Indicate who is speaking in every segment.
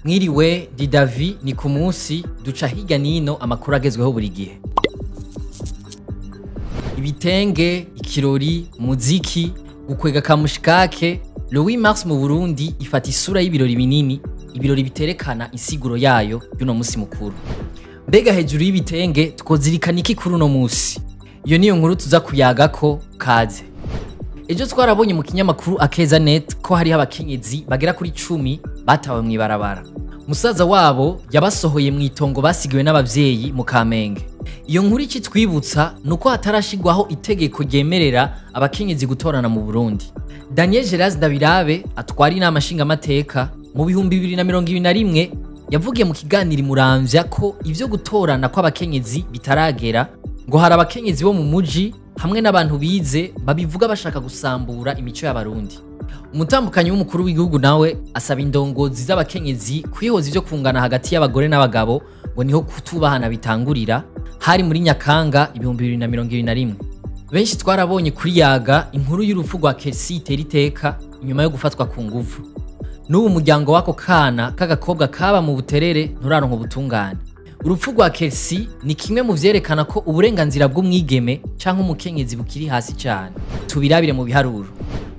Speaker 1: Mwiriwe ndi Davi ni ku munsi duca hirya nino amakuru agezweho buri gihe. Ibitenge, ikirori, muziki, gukwega kamushikake, le 8 mars mu Burundi ifata isura y'ibirori binini, ibirori biterekana insiguro yayo y'uno musi mukuru. Mbega hejuru y'ibitenge tkozirikana iki kuri uno musi? Iyo niyo nkuru tuza kuyagako kaze. Ejo twarabonye mu kinyamakuru Akeza Net ko hari abakenyezi bagera kuri 10 batawe mwibarabara. Musaza wabo yabasohoye mu itongo basigiwe n'abavyeyi mu Kamenge. Iyo nkuru iki twibutsa nuko hatarashigwaho itegeko ryemerera abakenyezi gutorana mu Burundi. Daniel Geras Ndabirabe atwari inama nshingamateka mu 2021 yavugiye mu kiganiro Muramvya ko ivyo gutorana kw'abakenyezi bitaragera, ngo hari abakenyezi bo mu muji hamwe n'abantu bize babivuga bashaka gusambura imico y'abarundi. Umutambukanyi w'umukuru w'igihugu nawe asaba indongozi z'abakenyezi kwihoza ivyo kungana hagati y'abagore n'abagabo ngo niho kutubahana bitangurira. Hari muri Nyakanga 2021. Benshi twarabonye kuri yaga inkuru y'urupfu rwa Kelsey Iteriteka inyuma yo gufatwa ku nguvu. N'ubu umuryango wako kana k'agakobwa kaba mu buterere nturaronka ubutungane. Urupfu rwa Kelsey ni kimwe mu vyerekana ko uburenganzira bw'umwigeme canke umukenyezi bukiri hasi cyane. Tubirabire mu biharuro.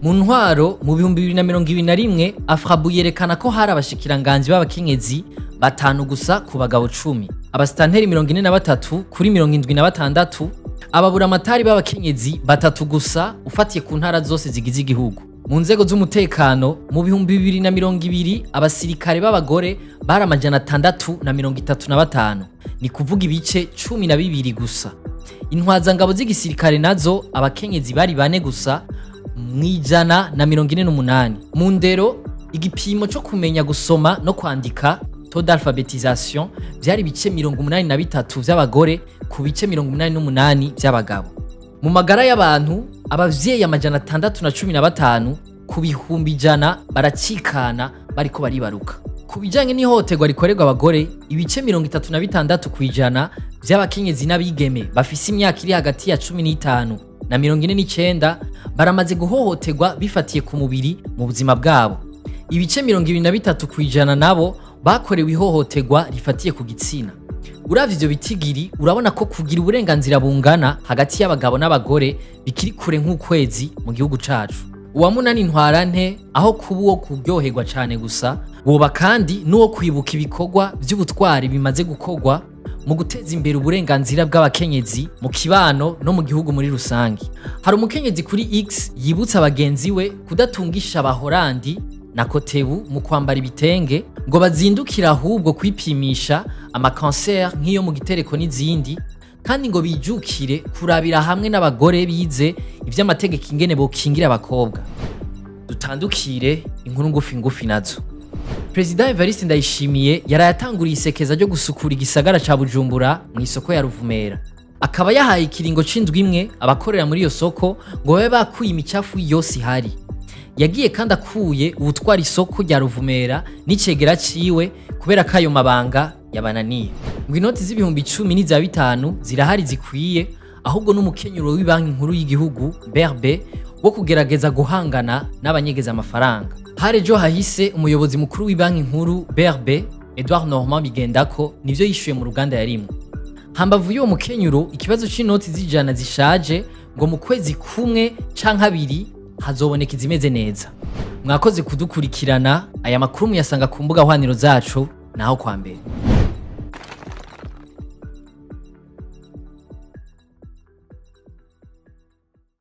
Speaker 1: Mu ntwaro mu 2021 Afrabu yerekana ko hari abashikiranganji b'abakenyezi batanu gusa ku bagabo 10, abastanteri 43 kuri 76, ababura amatari b'abakenyezi batatu gusa ufatiye ku ntara zose zigize igihugu. Mu nzego z'umutekano mu 2020 abasirikare b'abagore bari 635, ni kuvuga ibice 12 gusa. Intwaza ngabo z'igisirikare nazo abakenyezi bari 4 gusa mwijana na 48. Mu ndero igipimo cyo kumenya gusoma no kwandika taux d'alphabétisation byari bice 83 by'abagore ku bice 88 by'abagabo. Mu magara y'abantu abavyeyi 615 ku bihumbi ijana baracikana bariko baribaruka. Ku bijanye n'ihohoterwa rikorerwa abagore ibice 36 kwijana by'abakenyezi n'abigeme bafise imyaka iri hagati ya 15 na 49 baramaze guhohoterwa bifatiye ku mubiri mu buzima bwabo. Ibice 23 kwijana nabo bakorewe ihohoterwa rifatiye ku gitsina. Uravye ivyo bitigiri urabona ko kugira uburenganzira bungana hagati y'abagabo n'abagore bikiri kure nk'ukwezi mu gihugu cacu. Uwa munani ntwarante aho kuba uwo kuryoherwa cane gusa, woba kandi n'uwo kwibuka ibikorwa vy'ubutwari bimaze gukorwa mu guteza imbere uburenganzira bw'abakenyezi mu kibano no mu gihugu muri rusangi. Hari umukenyezi kuri X yibutsa abagenzi we kudatungisha abahorandi na kotebu mu kwambara ibitenge ngo bazindukira ahubwo kwipimisha amakanser nk'iyo mu gitereko n'izindi, kandi ngo bijukire kurabira hamwe n'abagore bize ivy'amategeko ingene bokingira abakobwa. Dutandukire inkuru ngufi nazo. President Evariste Ndayishimiye yarayatanguriye isekeza ryo gusukura igisagara ca Bujumbura mu isoko ya Ruvumera. Akaba yahaye ikiringo c'indwi imwe abakorera muri iyo soko ngo babe bakuye imicafu yose ihari. Yagiye kandi akuye ubutwara isoko rya Ruvumera n'icegera ciwe kubera ko ayo mabanga yabananiye. Ngo inoti z'ibihumbi 10 n'iza 5 zirahari zikwiye, ahubwo n'umukenyuro w'ibanki nkuru y'igihugu BRB wo kugerageza guhangana n'abanyegeza amafaranga. Harejo hahise umuyobozi mukuru w'ibanki nkuru BRB Edouard Normand Bigendako nivyo yishuye mu ruganda yarimwe. Hambavu y'uwo mukenyuro ikibazo c'inoti z'ijana zishaje ngo mu kwezi kumwe canke 2 hazoboneka izimeze neza. Mwakoze kudukurikirana, aya makuru muyasanga ku mbuga hwaniro zacu naho kwa mbere.